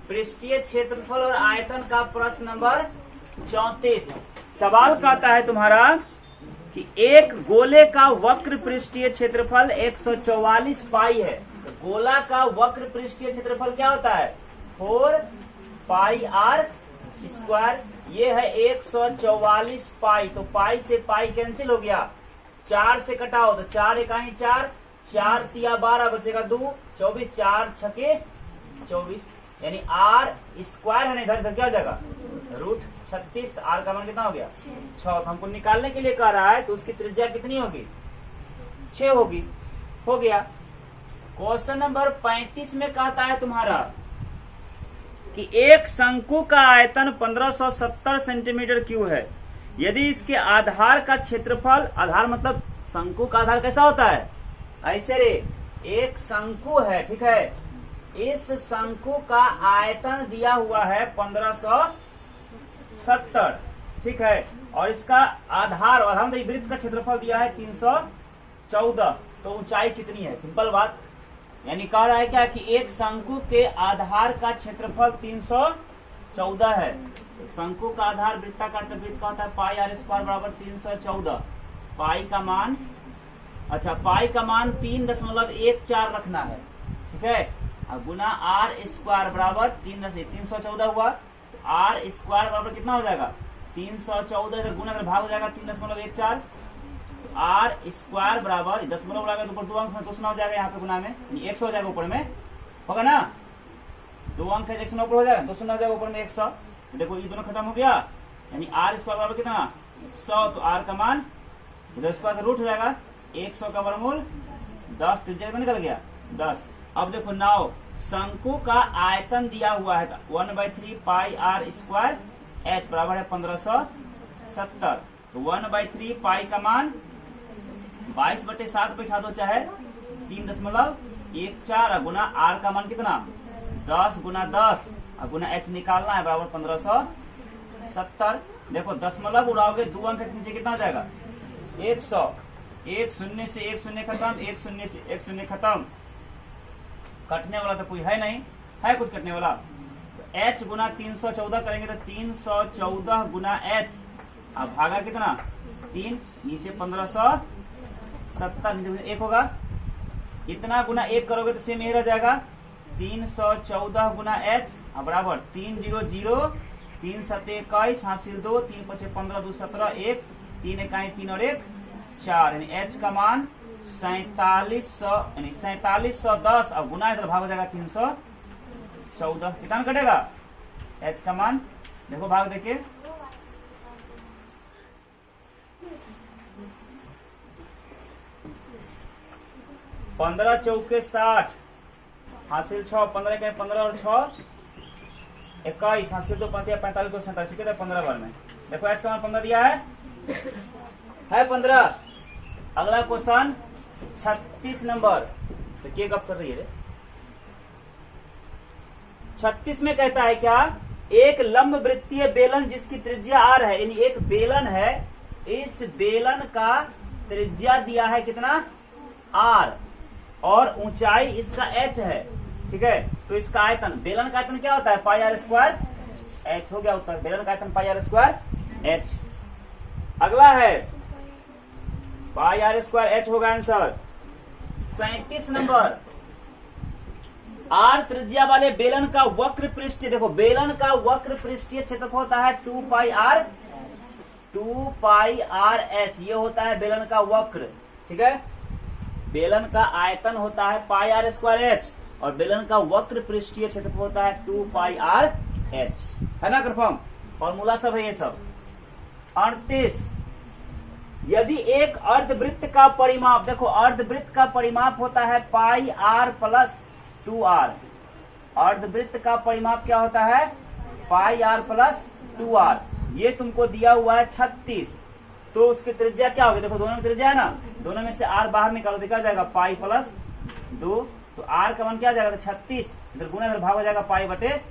पृष्ठीय क्षेत्रफल और आयतन का प्रश्न नंबर 34। सवाल कहता है तुम्हारा कि एक गोले का वक्र पृष्ठीय क्षेत्रफल 144 पाई है। तो गोला का वक्र पृष्ठीय क्षेत्रफल क्या होता है? 4 पाई आर स्क्वायर। ये है 144 पाई। तो पाई से पाई कैंसिल हो गया, 4 से कटाओ तो 4 इकाई 4, 4 तिया 12 बचेगा 2, 24, 4 छके 24, यानी आर स्क्वायर है ना, इधर इधर क्या हो जाएगा रूट 36। तो आर का मान कितना हो गया 6। हमको निकालने के लिए कह रहा है तो उसकी त्रिज्या कितनी होगी 6 होगी। हो गया। क्वेश्चन नंबर 35 में कहता है तुम्हारा कि एक शंकु का आयतन 1570 सेंटीमीटर क्यूब है। यदि इसके आधार का क्षेत्रफल, आधार मतलब शंकु का आधार कैसा होता है? ऐसे रे, एक शंकु है, ठीक है, इस शंकु का आयतन दिया हुआ है 1570, ठीक है, और इसका आधार मतलब वृत्त का क्षेत्रफल दिया है 314। तो ऊंचाई कितनी है? सिंपल बात, यानी कह रहा है क्या कि एक शंकु के आधार का क्षेत्रफल 314 है। शंकु का आधार वृत्ताकार वृत्त का होता है पाई आर स्क्वायर बराबर 314। पाई का मान, अच्छा पाई का मान 3.14 रखना है, ठीक है, और गुना आर स्क्वायर बराबर 314 हुआ। तो आर स्क्वायर बराबर कितना हो जाएगा 314, गुना भाग हो जाएगा 3.14। तो आर स्क्वायर बराबर दशमलव लगाएगा तो ऊपर 2 अंक तो सुना हो जाएगा, यहाँ पे गुना में 100 हो जाएगा, ऊपर में होगा ना, 2 अंक है 100 ऊपर हो जाएगा, 2 सुना हो जाएगा ऊपर में 100। तो देखो ये दोनों खत्म हो गया, यानी आर स्क्वायर बराबर कितना 100। तो आर का मान इधर स्क्वायर से रूट हो जाएगा 100 का वर्गमूल 10, त्रिज्या निकल गया 10। अब देखो नाउ शंकु का आयतन दिया हुआ है 1/3 पाई आर स्क्वायर एच बराबर है 1570। तो 1/3 पाई का मान 22/7 बैठा दो, चाहे 3.14 गुना आर का मान कितना 10 गुना 10 और गुना एच निकालना है बराबर 1570। देखो दशमलव उड़ाओगे 2 अंक के नीचे कितना हो जाएगा 100। 1 शून्य से 1 शून्य खत्म, 1 शून्य से 1 शून्य खत्म, कटने वाला तो कोई है नहीं, है कुछ कटने वाला। तो h गुना 314 करेंगे तो 314 गुना h, अब भागा कितना 3, नीचे 1570, नीचे 1 होगा, इतना गुना 1 करोगे तो सेम यही रह जाएगा 314 गुना h बराबर 300, 3 7 21 हासिल 2, 3 5 15 2 17 1, 3 इकाई 3 और 1 4, यानी h का मान 4700, यानी 4710। अब गुना इधर भाग हो जाएगा 314, कितना कटेगा h का मान, देखो भाग देखिए 15 चौके 60 हासिल 6, 15 के 15 और 6 21 हासिल 2, 45 2 47, ठीक है 15 बार में। देखो h का मान 15 दिया है 15। अगला क्वेश्चन 36 नंबर, तो क्या गप कर रही है 36 में कहता है क्या, एक लंब वृत्तीय बेलन जिसकी त्रिज्या r है, यानी एक बेलन है, इस बेलन का त्रिज्या दिया है कितना r और ऊंचाई इसका h है, ठीक है। तो इसका आयतन, बेलन का आयतन क्या होता है पाई आर स्क्वायर h, हो गया उत्तर, बेलन का आयतन पाई आर स्क्वायर h। अगला है पाई आर स्क्वायर h होगा आंसर। 37 नंबर, आर त्रिज्या वाले बेलन का वक्र पृष्ठीय, देखो बेलन का वक्र पृष्ठीय क्षेत्रफल होता है 2 पाई आर एच, ये होता है बेलन का वक्र, ठीक है। बेलन का आयतन होता है पाई आर स्क्वायर एच और बेलन का वक्र पृष्ठीय क्षेत्रफल होता है 2 पाई आर एच, है ना कंफर्म, फॉर्मूला सब है ये सब। 38, यदि एक अर्धवृत्त का परिमाप, देखो अर्धवृत्त का परिमाप होता है पाई आर प्लस 2r, अर्धवृत्त का परिमाप क्या होता है पाई आर प्लस 2r, ये तुमको दिया हुआ है 36। तो उसकी त्रिज्या क्या होगी, देखो दोनों में त्रिज्या है ना, दोनों में से r बाहर निकालो, देखा जाएगा पाई प्लस 2, तो r का मान क्या जाएगा 36, इधर गुना इधर भाग हो जाएगा पाई बटे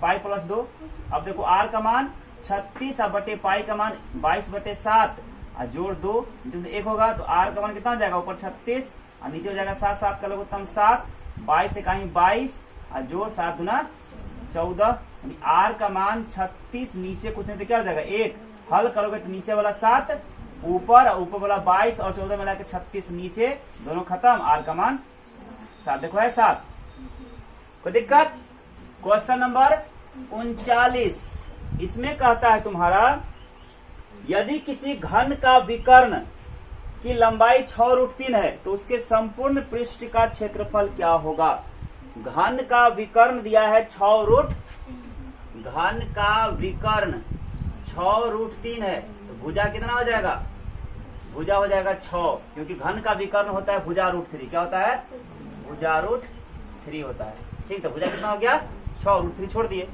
पाई प्लस 2। अब देखो r का मान 36 और बटे पाई का मान 22/7 और जोड़ 2 1 होगा, तो r का मान कितना हो जाएगा ऊपर 36 और नीचे हो जाएगा 7 7 का लघुत्तम 7, 22 से कहीं 22 और जोड़ 7 गुना 14, आर का मान 36, नीचे कुछ नहीं तो क्या हो जाएगा 1, हल करोगे तो नीचे वाला 7, ऊपर वाला 22 और 14 मिला के 36, नीचे दोनों खत्म, आर का मान 7, देखो है 7। कोई दिक्कत? क्वेश्चन नंबर 39, इसमें कहता है तुम्हारा यदि किसी घन का विकर्ण की लंबाई 6√3 है तो उसके संपूर्ण पृष्ठ का क्षेत्रफल क्या होगा। घन का विकर्ण दिया है 6√, घन का विकर्ण 6√3 है तो भुजा कितना हो जाएगा, भुजा हो जाएगा 6, क्योंकि घन का विकर्ण होता है भुजा √3, क्या होता है भुजा √3 होता है। ठीक, तो भुजा कितना हो गया 6√3 छोड़ दिए।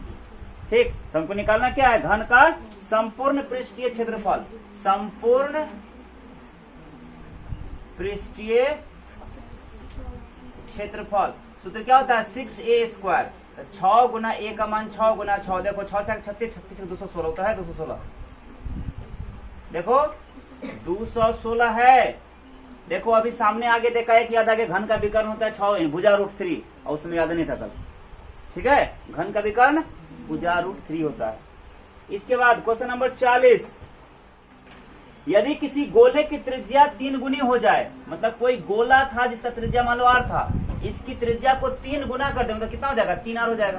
ठीक, तो हमको निकालना क्या है, घन का संपूर्ण पृष्ठीय क्षेत्रफल, संपूर्ण पृष्ठीय क्षेत्रफल सूत्र क्या होता है 6a², तो 6 गुना a का मान 6 गुना 6, देखो 6 6 36, 36 216 होता है, 216 देखो 216 है। देखो अभी सामने आगे देखा है कि याद आगे घन का विकर्ण होता है 6 भुजा √3, और उसमें याद नहीं था कल। ठीक है, घन का विकर्ण भुजा √3 होता है। इसके बाद क्वेश्चन नंबर 40, यदि किसी गोले की त्रिज्या 3 गुनी हो जाए, मतलब कोई गोला था जिसका त्रिज्या मान लो r था, इसकी त्रिज्या को 3 गुना कर दे मतलब कितना हो जाएगा 3r हो जाएगा।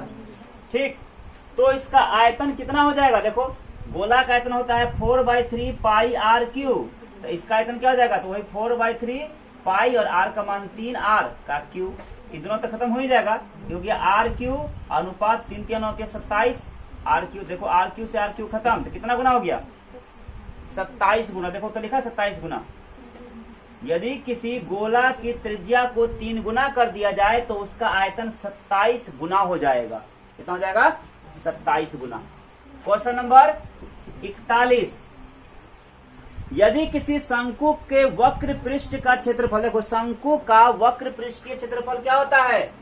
ठीक, तो इसका आयतन कितना हो जाएगा, देखो गोला का आयतन होता है 4/3 पाई r3, तो इसका आयतन क्या हो जाएगा, तो वही 4/3 पाई और r का मान 3r का क्यूब, इतना तो खत्म हो ही जाएगा क्योंकि r³ अनुपात 3 3 9 के 27, r³ देखो r³ से r³ खत्म, तो कितना गुना हो गया 27 गुना, देखो तो लिखा 27 गुना। यदि किसी गोला की त्रिज्या को 3 गुना कर दिया जाए तो उसका आयतन 27 गुना हो जाएगा। कितना हो जाएगा 27 गुना। क्वेश्चन नंबर 41, यदि किसी शंकु के वक्र पृष्ठ का क्षेत्रफल, देखो शंकु का वक्र पृष्ठीय क्षेत्रफल क्या होता है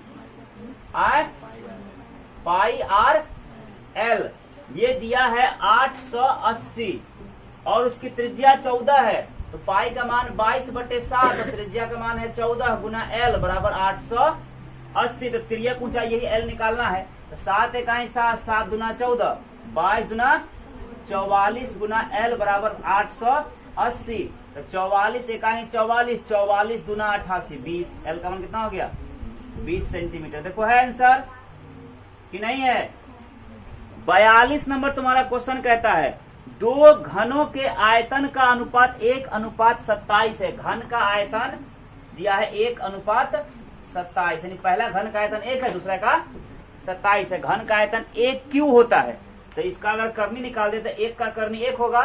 पाई r l, ये दिया है 880 और उसकी त्रिज्या 14 है, तो पाई का मान 22/7 और त्रिज्या का मान है 14 गुना l बराबर 880, तो तिर्यक ऊंचाई यही l निकालना है। तो 7 1 7, 7 दूना 14, 22 दूना 44 गुना l बराबर 880, तो 44 1 44, 44 दूना 88, 20, l का मान कितना हो गया 20 सेंटीमीटर। देखो है आंसर कि नहीं है। 42 नंबर तुम्हारा क्वेश्चन कहता है दो घनों के आयतन का अनुपात 1:27 है। घन का आयतन दिया है 1:27, यानी पहला घन का आयतन 1 है, दूसरा का 27 है। घन का आयतन 1 क्यों होता है, तो इसका अगर करनी निकाल दे तो 1 का करनी 1 होगा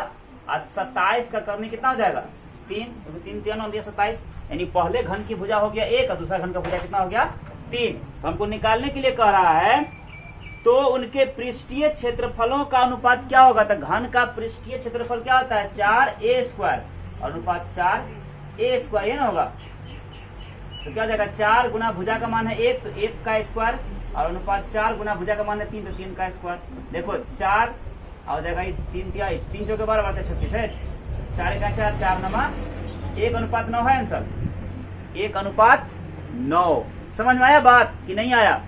और 27 का करनी कितना हो जाएगा 3, 3 3 27, यानी पहले घन की भुजा हो गया 1 और दूसरा घन का भुजा कितना हो गया 3। हमको निकालने के लिए कह रहा है तो उनके पृष्ठीय क्षेत्रफलों का अनुपात क्या होगा, तो घन का पृष्ठीय क्षेत्रफल क्या होता है 4a² अनुपात 4a², ये ना होगा तो क्या हो जाएगा 4 गुना भुजा का मान है 1 तो 1 का स्क्वायर और अनुपात 4 गुना भुजा का मान है 3 तो 3 का स्क्वायर। देखो 4 हो जाएगा 3 चौके 12 36 है, 4 का 4 4 नमा 1:9 है आंसर, 1:9। समझ में आया बात कि नहीं आया।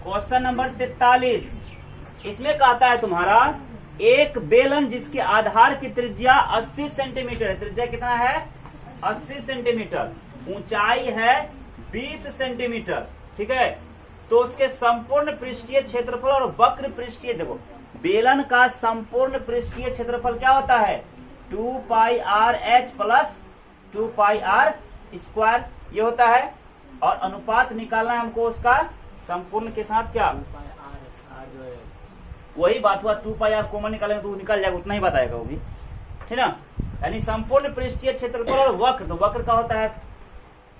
क्वेश्चन नंबर 43, इसमें कहता है तुम्हारा एक बेलन जिसके आधार की त्रिज्या 80 सेंटीमीटर है, त्रिज्या कितना है 80 सेंटीमीटर, ऊंचाई है 20 सेंटीमीटर, ठीक है, तो उसके संपूर्ण पृष्ठीय क्षेत्रफल और वक्र पृष्ठीय, देखो बेलन का संपूर्ण पृष्ठीय क्षेत्रफल क्या होता है 2πrh प्लस 2πr², ये होता है, और अनुपात निकालना है हमको उसका संपूर्ण के साथ क्या वही बात हुआ 2πr कॉमन निकालेंगे तो निकल जाएगा, उतना ही बताएगा वो भी, ठीक ना। यानी संपूर्ण पृष्ठीय क्षेत्रफल और वक्र, तो वक्र का होता है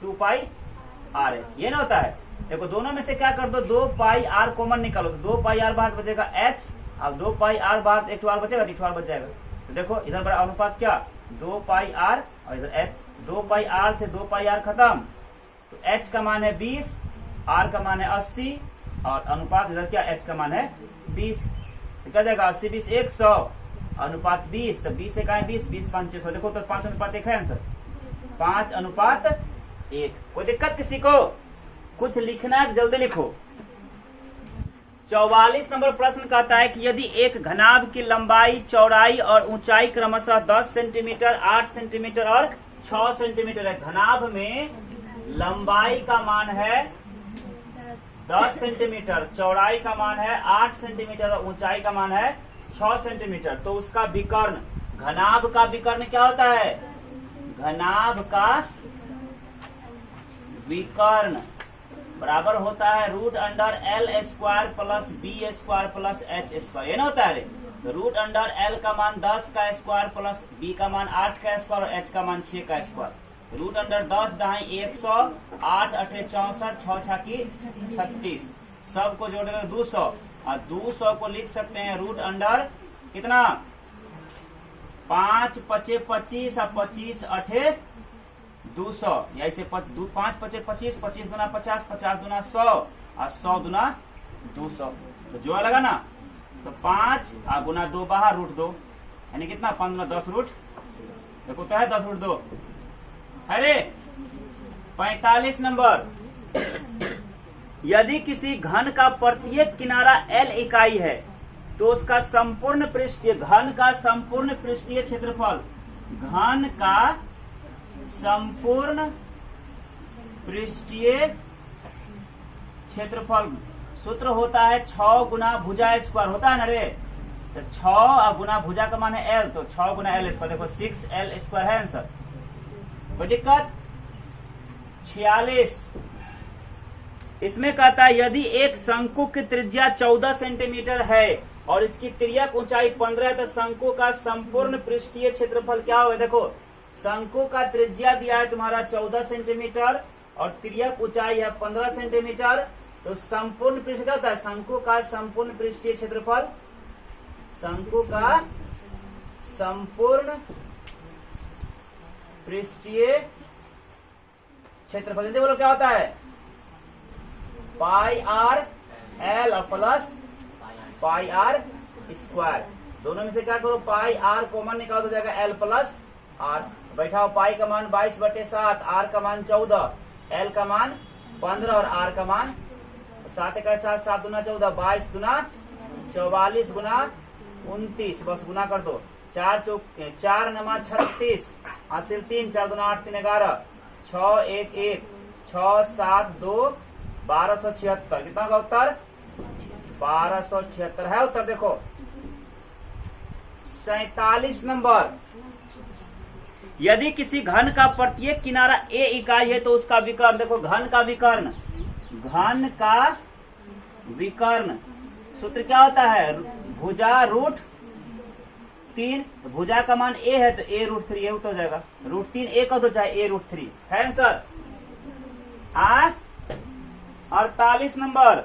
2πrh, ये ना होता है। देखो दोनों में से क्या कर दो 2πr कॉमन निकालो तो 2πr बाहर बचेगा h, अब 2πr बाहर एक बार बचेगा, एक बार बच जाएगा। तो देखो इधर बड़ा अनुपात क्या 2πr और इधर h, 2πr से 2πr खत्म, तो h का मान है 20, r का मान है 80 और अनुपात इधर क्या h का मान है 20, तो क्या जाएगा 80 20 100 अनुपात 20, तो 20 1 20, 20 5 600, देखो तो 5:1 है आंसर, 5:1। कोई दिक्कत किसी को, कुछ लिखना है जल्दी लिखो। 44 नंबर प्रश्न कहता है कि यदि एक घनाभ की लंबाई, चौड़ाई और ऊंचाई क्रमशः 10 सेंटीमीटर, 8 सेंटीमीटर और 6 सेंटीमीटर है। घनाभ में लंबाई का मान है 10 सेंटीमीटर, चौड़ाई का मान है 8 सेंटीमीटर और ऊंचाई का मान है 6 सेंटीमीटर, तो उसका विकर्ण, घनाभ का विकर्ण क्या होता है? घनाभ का विकर्ण बराबर होता है root under L square plus B square plus H square. ये ना होता है रे, रूट अंडर एल का मान 10 का स्क्वायर प्लस बी का मान 8 का स्क्वायर और एच का मान 6 का स्क्वायर। रूट अंडर 10 दहाई 100, 8 अठे 64, 6 छाकी 36, सबको जोड़ देंगे 200 और 200 को लिख सकते हैं रूट अंडर कितना? 5 पचे 25 और 25 अठे 200, या इसे 5 पचे 25, 25 दूना 50, 50 दूना 100 और 100 दूना 200, तो जोड़ा लगा ना, तो 5 गुना 2 बाहर रूट 2, यानी कितना? 5 दूना 10 रूट, देखो तो है 10 रूट 2। अरे 45 नंबर, यदि किसी घन का प्रत्येक किनारा L इकाई है तो उसका संपूर्ण पृष्ठीय, घन का संपूर्ण पृष्ठीय क्षेत्रफल, घन का संपूर्ण पृष्ठीय क्षेत्रफल सूत्र होता है 6 गुना भुजा स्क्वायर, होता है ना रे, तो 6 गुना भुजा का मान है L, तो 6 गुना L स्क्वायर, देखो 6L स्क्वायर है आंसर। कोई दिक्कत? 46, इसमें कहता है यदि एक शंकु की त्रिज्या 14 सेंटीमीटर है और इसकी तिर्यक ऊंचाई 15 है तो शंकु का संपूर्ण पृष्ठीय क्षेत्रफल क्या होगा? देखो शंकु का त्रिज्या दिया है तुम्हारा 14 सेंटीमीटर और तिर्यक ऊंचाई है 15 सेंटीमीटर, तो संपूर्ण पृष्ठ क्या होता है? शंकु का संपूर्ण पृष्ठीय क्षेत्रफल, शंकु का संपूर्ण पृष्ठीय क्षेत्रफल बोलो क्या होता है? पाई आर एल और प्लस पाई आर स्क्वायर, दोनों में से क्या करो? पाई आर कॉमन निकाल दो, जाएगा एल प्लस आर। बैठाओ, पाई का मान 22/7, आर का मान 14, एल का मान 15 और आर का मान 7 का 7, 7 दूना 14, 22 दूना 44 गुना 29, बस गुना कर दो, 4 नमा 36, हासिल 3, 4 दूना 8, 3 11, 6 1 1, 6 7 2, 1276, कितना का उत्तर? 1276 है उत्तर। देखो 47 नंबर, यदि किसी घन का प्रत्येक किनारा A इकाई है तो उसका विकर्ण, देखो घन का विकर्ण, घन का विकर्ण सूत्र क्या होता है? भुजा रूट 3, भुजा का मान A है तो A रूट 3, ये उत्तर हो जाएगा, रूट 3 A का तो चाहे A रूट 3 है आंसर। 48 नंबर,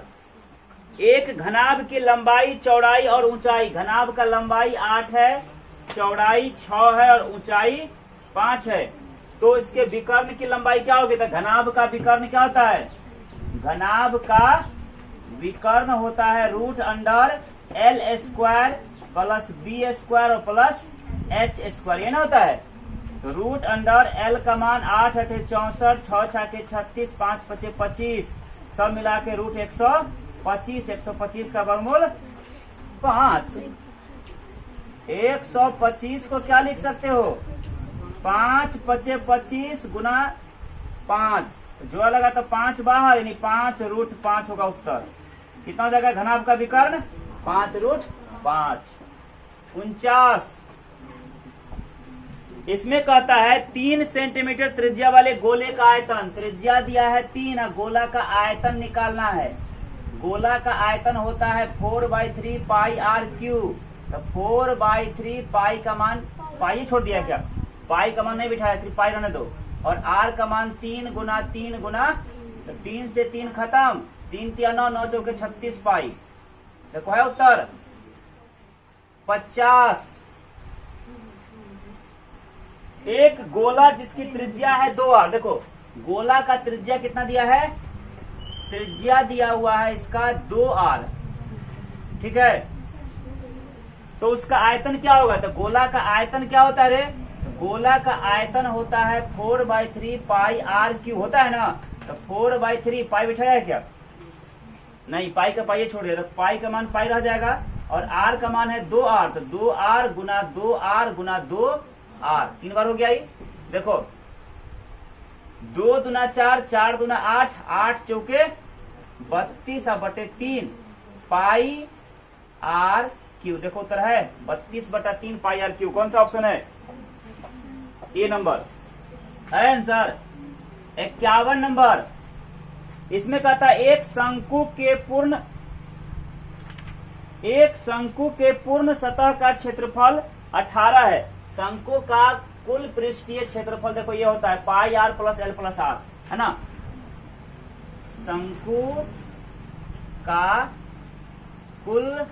एक घनाभ की लंबाई, चौड़ाई और ऊंचाई, घनाभ का लंबाई 8 है, चौड़ाई 6 है और ऊंचाई 5 है, तो इसके विकर्ण की लंबाई क्या होगी? तो घनाभ का विकर्ण क्या होता है? घनाभ का विकर्ण होता है root under L square plus B square और प्लस एच स्क्वायर, ये ना होता है, तो रूट अंडर एल का मान 8 अठे 64, 6 छाके 36, 5 पचे 25, सब मिला के रूट 125, 125 का वर्गमूल 5। 125 को क्या लिख सकते हो? 5 पचे 25 गुना 5, जोड़ा लगा तो 5 बाहर, यानी 5 रूट 5 होगा उत्तर। कितना हो जाएगा घनाभ का विकर्ण? 5 रूट 5। 49, इसमें कहता है 3 सेंटीमीटर त्रिज्या वाले गोले का आयतन, त्रिज्या दिया है 3, गोला का आयतन निकालना है। गोला का आयतन होता है 4/3 पाई आर क्यू, तो 4/3 पाई का मान, पाई छोड़ दिया क्या? पाई का मान नहीं बिठाया, सिर्फ पाई रहने दो, और आर का मान 3 गुना 3 गुना, तो 3 से 3 खत्म, 3 3 9, 9 चौके 36 पाई। देखो है उत्तर 50। एक गोला जिसकी त्रिज्या है 2r, देखो गोला का त्रिज्या कितना दिया है? त्रिज्या दिया हुआ है इसका 2r, ठीक है, तो उसका आयतन क्या होगा? तो गोला का आयतन क्या होता है रे? गोला का आयतन होता है 4/3 पाई आर क्यू, होता है ना, तो 4/3 पाई बिठाया है क्या? नहीं, पाई का पाई छोड़ दिया तो पाई का मान पाई रह जाएगा और आर का मान है 2r, तो 2r गुना 2r गुना 2r 3 बार हो गया ये। देखो 2 दूना 4, 4 दूना 8, 8 चौके 32/3 पाई आर क्यू। देखो उत्तर है 32/3 पाई आर क्यू। कौन सा ऑप्शन है? ए नंबर है आंसर। 51 नंबर, इसमें कहता है एक शंकु के पूर्ण सतह का क्षेत्रफल 18 है। शंकु का कुल पृष्ठीय क्षेत्रफल देखो ये होता है pi R plus L plus R, है ना। शंकु का कुल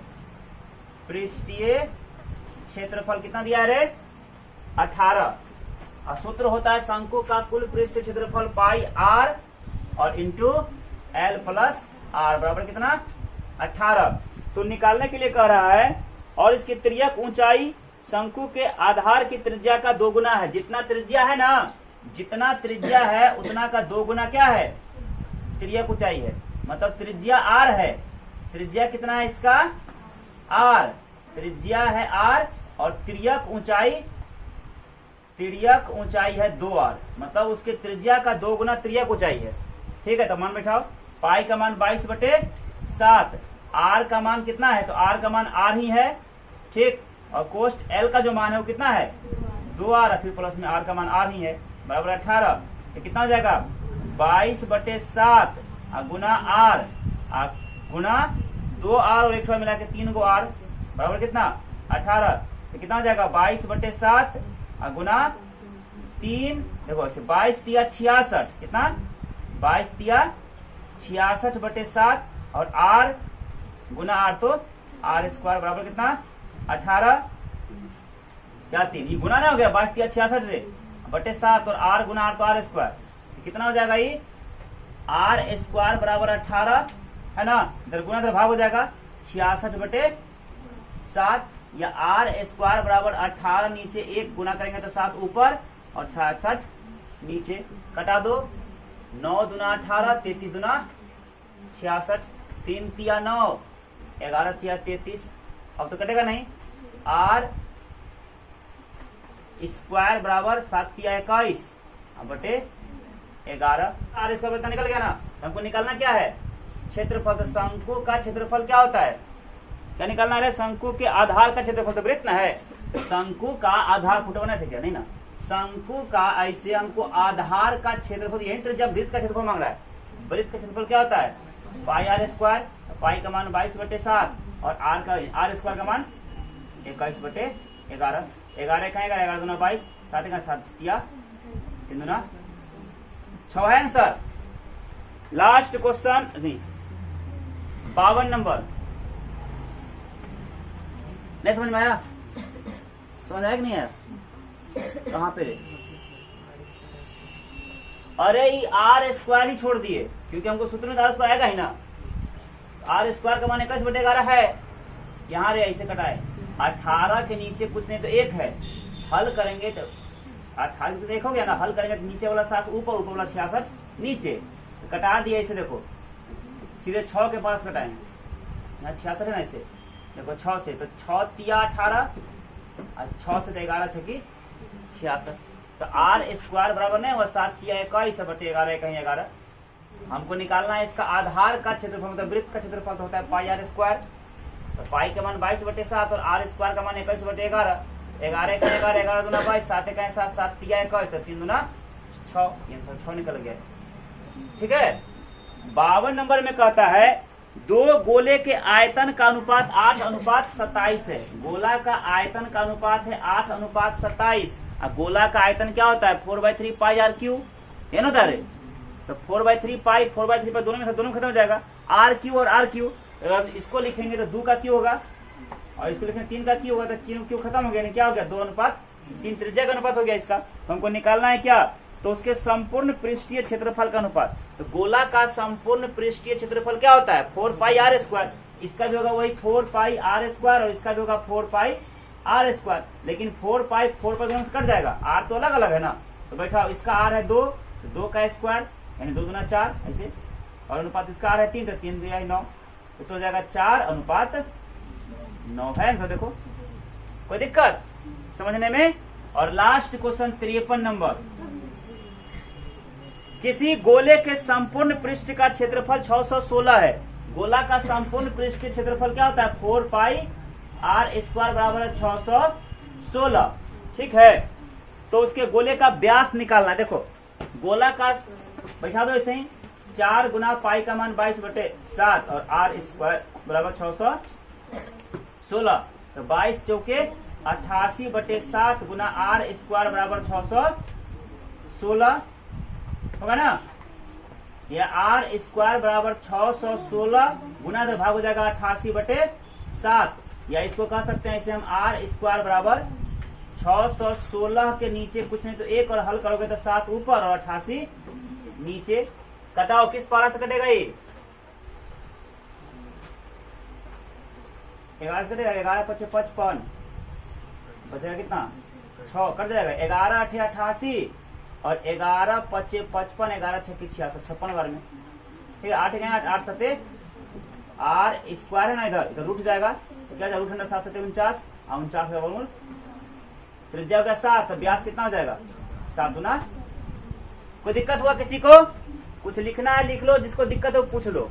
पृष्ठीय क्षेत्रफल कितना दिया है रे? 18। और सूत्र होता है शंकु का कुल पृष्ठीय क्षेत्रफल पाई आर और इंटू एल प्लस आर बराबर कितना? 18। तो निकालने के लिए कह रहा है और इसकी त्रिज्यक ऊंचाई शंकु के आधार की त्रिज्या का 2 गुना है। जितना त्रिज्या है ना, जितना त्रिज्या है उतना का 2 गुना क्या है? त्रिज्यक ऊंचाई है। मतलब त्रिज्या आर है, त्रिज्या कितना है इसका? आर, त्रिज्या है आर और त्रिज्यक ऊंचाई है 2r, मतलब उसके त्रिज्या का 2 गुना त्रिज्यक ऊंचाई है। ठीक है, तो मान बैठाओ। पाई का मान 22/7, आर का मान कितना है? तो आर का मान आर ही है, ठीक। और कोष्ट एल का जो मान है वो कितना है? 2r, फिर प्लस में आर का मान आर ही है बराबर 18। तो कितना हो जाएगा? 22/7 गुना आर गुना 2r और 1 मिला के 3 गो आर बराबर कितना? 18। तो कितना हो जाएगा? 22/7 गुना 3, देखो 22 तिया 66, कितना? 22 तिया 66/7 और आर गुना आर तो आर स्क्वायर बराबर कितना? 18 क्या 3, ये गुना नहीं हो गया? 22 तिया 66/7 और आर गुना आर तो आर स्क्वायर, कितना हो जाएगा? ये आर स्क्वायर बराबर 18, है ना। इधर गुना इधर भाग हो जाएगा 66/7 या आर स्क्वायर बराबर 18 नीचे 1 गुना करेंगे तो 7 ऊपर और 66 नीचे, कटा दो। 9 दूना 18, 33 दूना 66, 3 तिया 9, 11 तिया 33। अब तो कटेगा नहीं। आर स्क्वायर बराबर 7 तिया 21 बटे 11। आर स्क्वायर बता निकल गया ना। हमको निकालना क्या है? क्षेत्रफल। तो शंकु का क्षेत्रफल क्या होता है? क्या निकालना है? शंकु के आधार का क्षेत्रफल। तो वृत्त ना है, शंकु का आधार फुट बना थे क्या? नहीं ना। शंकु का ऐसे हमको आधार का क्षेत्रफल, यही तो जब वृत्त का क्षेत्रफल मांग रहा है। वृत्त का क्षेत्रफल क्या होता है? पाई आर स्क्वायर, पाई का मान 22/7 और आर स्क्वायर का मान 21/11। 11 का 11 दूना 22, 7 का 7 तिया 3 दूना 6 है आंसर। लास्ट क्वेश्चन नहीं, 52 नंबर। नहीं समझ में आया? समझ आया कि नहीं आया? कहाँ पे? अरे ये आर स्क्वायर ही छोड़ दिए, क्योंकि हमको सूत्र में आर स्क्वायर आएगा ही ना। आर स्क्वायर का मान 21/11 है। यहाँ रे ऐसे कटाए 18 के नीचे कुछ नहीं तो 1 है। हल करेंगे तो 18 देखोगे ना, हल करेंगे तो नीचे वाला 7 ऊपर, ऊपर वाला 66 नीचे, तो कटा दिया ऐसे। देखो सीधे 6 के पास कटाएंगे, यहाँ 66 है ना, ऐसे देखो 6 से, तो 6 तिया 18 और 6 से तो 11 छकी 66। तो आर स्क्वायर बराबर नहीं हुआ 7 तिया 21 बटे 11 कहीं 11। हमको निकालना है इसका आधार का क्षेत्रफल, मतलब वृत्त का क्षेत्रफल तो होता है पाई आर स्क्वायर। तो पाई का मान 22/7 और आर स्क्वायर का मान 21/11। 11 का 11, 11 दूना 22, 7 का 7, 7 तिया 21, तो 3 दूना 6, ये 6 निकल गया। ठीक है। 52 नंबर में कहता है दो गोले के आयतन का अनुपात 8:27 है। गोला का आयतन का अनुपात है 8:27। अब गोला का आयतन क्या होता है? 4/3 पाई आर क्यू, है ना। तो 4/3 पाई, 4/3 पाई दोनों में खत्म हो जाएगा। आर क्यू और आर क्यू, अगर इसको लिखेंगे तो 2 का क्यू होगा और इसको लिखेंगे 3 का क्यू होगा। तो क्यू खत्म हो गया, नहीं क्या हो गया? 2:3 त्रिज्या का अनुपात हो गया इसका। तो हमको निकालना है क्या? तो उसके संपूर्ण पृष्ठीय क्षेत्रफल का अनुपात। तो गोला का संपूर्ण पृष्ठीय क्षेत्रफल क्या होता है? 4 पाई आर स्क्वायर। इसका भी होगा वही 4 पाई आर स्क्वायर और इसका भी होगा 4 पाई आर स्क्वायर। लेकिन 4 पाई दोनों से कट जाएगा, आर तो अलग अलग है ना। तो बैठा इसका आर है 2, तो 2 का स्क्वायर यानी 2 दूना 4 ऐसे, और अनुपात इसका आर है 3, तो 3 दिया 9। तो हो जाएगा 4:9 है आंसर। देखो कोई दिक्कत समझने में। और लास्ट क्वेश्चन 53 नंबर, किसी गोले के संपूर्ण पृष्ठ का क्षेत्रफल 616 है। गोला का संपूर्ण पृष्ठ क्षेत्रफल क्या होता है 4πr² बराबर है 616। ठीक है, तो उसके गोले का व्यास निकालना है। देखो गोला का बैठा दो ऐसे ही 4 गुना पाई का मान 22/7 और r² बराबर 616। तो 22 चौके 88/7 गुना r² बराबर 616 होगा ना। यह r² बराबर 616 गुना तो भाग हो जाएगा 88/7, या इसको कह सकते हैं इसे हम r² बराबर 616 के नीचे कुछ नहीं तो 1 और हल करोगे तो 7 ऊपर और 88 नीचे। कटाओ किस पारा से कटेगा ये 11 से कटेगा। 11 × 5 = 55, बचेगा कितना 6 कट जाएगा। 11 × 8 = 88 और 11 × 5 = 55, 11 × 6 = 66, 56 बार में। ठीक है 8 गए 8, 8 7 r² है ना, इधर रूट जाएगा तो क्या जाएगा रूट 7 7 49 और 49 का वर्गमूल। त्रिज्या हो गया 7, तो व्यास कितना हो जाएगा 7 गुना। कोई दिक्कत हुआ किसी को? कुछ लिखना है लिख लो, जिसको दिक्कत है वो पूछ लो।